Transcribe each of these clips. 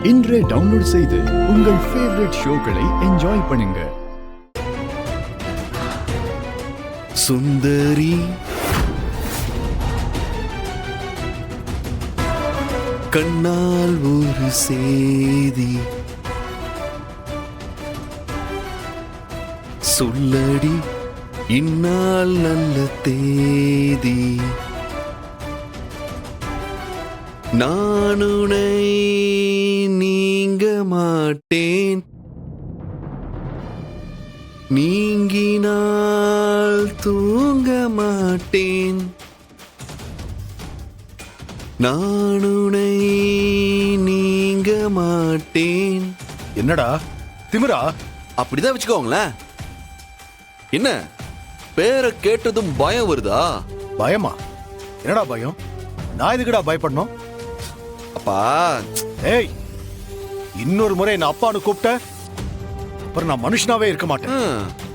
இன்றே டவுன்லோட் செய்து உங்கள் ஃபேவரட் ஷோக்களை என்ஜாய் பண்ணுங்க. சுந்தரி கண்ணால் ஒரு சேதி சொல்லடி இந்நாள் நல்ல தேதி நான் உன்னை நீங்க மாட்டேன் நீங்கினால் தூங்க மாட்டேன் நான் உன்னை நீங்க மாட்டேன். என்னடா திமிரா? அப்படிதான் வச்சுக்கோங்களேன். என்ன பேரை கேட்டதும் பயம் வருதா? பயமா? என்னடா பயம்? நான் எதுக்குடா பயப்படணும்? அப்பா ஏய், இன்னொரு முறை என்ன அப்பான்னு கூப்பிட்ட அப்புறம் நான் மனுஷனாவே இருக்க மாட்டேன்.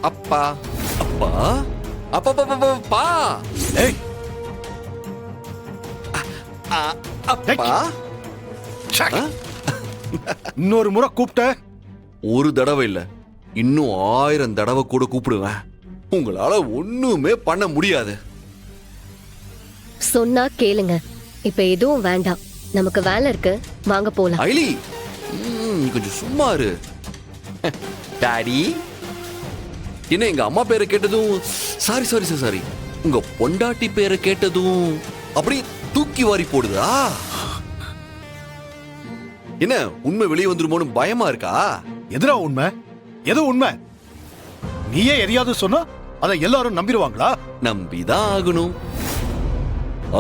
அப்பா அப்பா அப்பா ஏய் அப்பா இன்னொரு முறை கூப்பிட்ட ஒரு தடவை இல்ல, இன்னும் 1000 தடவை கூட கூப்பிடுவேன். உங்களால ஒண்ணுமே பண்ண முடியாது. சொன்னா கேளுங்க. இப்ப எதுவும் வேண்டாம், நமக்கு வேலை இருக்கு, வாங்க போலாம். ஐலி கொஞ்சம் சும்மா இரு. டாடி என்ன எங்க அம்மா பேரை கேட்டதும் சாரி சாரி சாரி உங்க பொண்டாட்டி பேரை கேட்டதும் அப்படி தூக்கி வாரி போடுதா? என்ன உண்மை வெளியே வந்துருமோன்னு பயமா இருக்கா? எதுடா உண்மை? எது உண்மை? நீயே எதையாவது சொன்னா அதை எல்லாரும் நம்பிடுவாங்களா? நம்பிதான் ஆகணும்.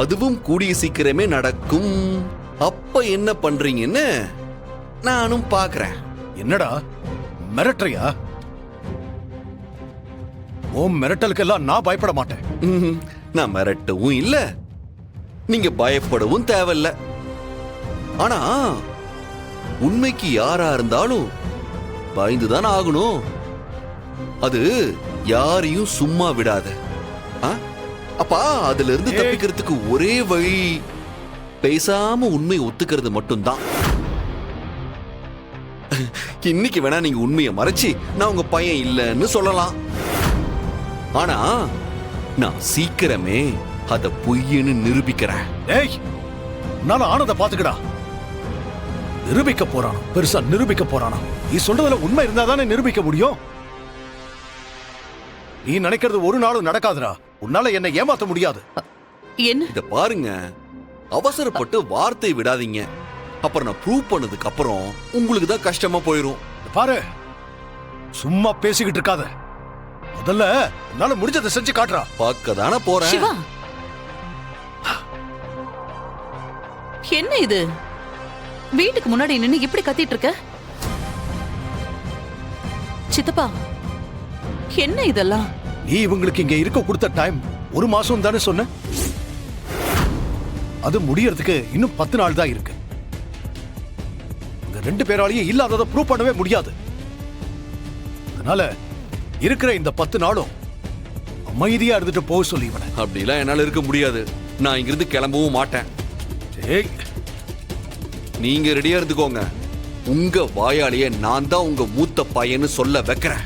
அதுவும் கூடிய சீக்கிரமே நடக்கும். அப்ப என்ன பண்றீங்கன்னு நானும் பாக்குறேன். என்னடா மிரட்டறியா? ஓம் மிரட்டலுக்கெல்லாம் நான் பயப்பட மாட்டேன். நான் மிரட்டவும் இல்ல, நீங்க பயப்படவும் தேவையில்ல. ஆனா உண்மைக்கு யாரா இருந்தாலும் பயந்துதான் ஆகணும். அது யாரையும் சும்மா விடாத. அப்பா அதுல இருந்து தப்பிக்கிறதுக்கு ஒரே வழி பேசாம உண்மையை ஒத்துக்கிறது மட்டும்தான். இன்னைக்கு வேணா நீங்க உண்மையை மறைச்சு நான் உங்க பையன் இல்லைன்னு சொல்லலாம். ஆனா நான் சீக்கிரமே அத பொய்ன்னு நிரூபிக்கிறேன். ஏய், நான் ஆனத பாத்துக்கடா. நிரூபிக்க போறானா? பெருசா நிரூபிக்க போறானா? நீ சொல்றதுல உண்மை இருந்தா தானே நிரூபிக்க முடியும். நீ நினைக்கிறது ஒரு நாளும் நடக்காதுடா. உன்னால என்ன ஏமாத்த முடியாது. என்ன இத பாருங்க, அவசரப்பட்டு வார்த்தை விடாதீங்க. அப்புறம் நான் ப்ரூவ் பண்ணதுக்கு அப்புறம் உங்களுக்கு தான் கஷ்டமா போயிரும். பாரு, சும்மா பேசிக்கிட்டு இருக்காத. முதல்ல உன்னால முடிஞ்சதை செஞ்சு காட்டுறா. பார்க்க தானே போறேன். சிவா, என்ன இது? வீட்டுக்கு முன்னாடி நின்னு இப்படி கத்திட்டு இருக்க? சித்தப்பா, என்ன இதெல்லாம்? நீ இவங்களுக்கு இங்க இருக்க கொடுத்த டைம் 1 மாசம் தானே சொன்ன. அது முடியறதுக்கு இன்னும் 10 நாள் தான் இருக்கு. உங்க 2 பேராலையும் இல்லாததை ப்ரூவ் பண்ணவே முடியாது. அதனால இருக்கிற இந்த 10 நாளும் அமைதியா இருந்துட்டு போக சொல்லி இவனை. அப்படிலாம் என்னால இருக்க முடியாது. நான் இங்கிருந்து கிளம்பவும் மாட்டேன். ஏய், நீங்க ரெடியா இருந்துக்கோங்க. உங்க வாயாலேயே நான் தான் உங்க மூத்த பையன்னு சொல்ல வைக்கிறேன்.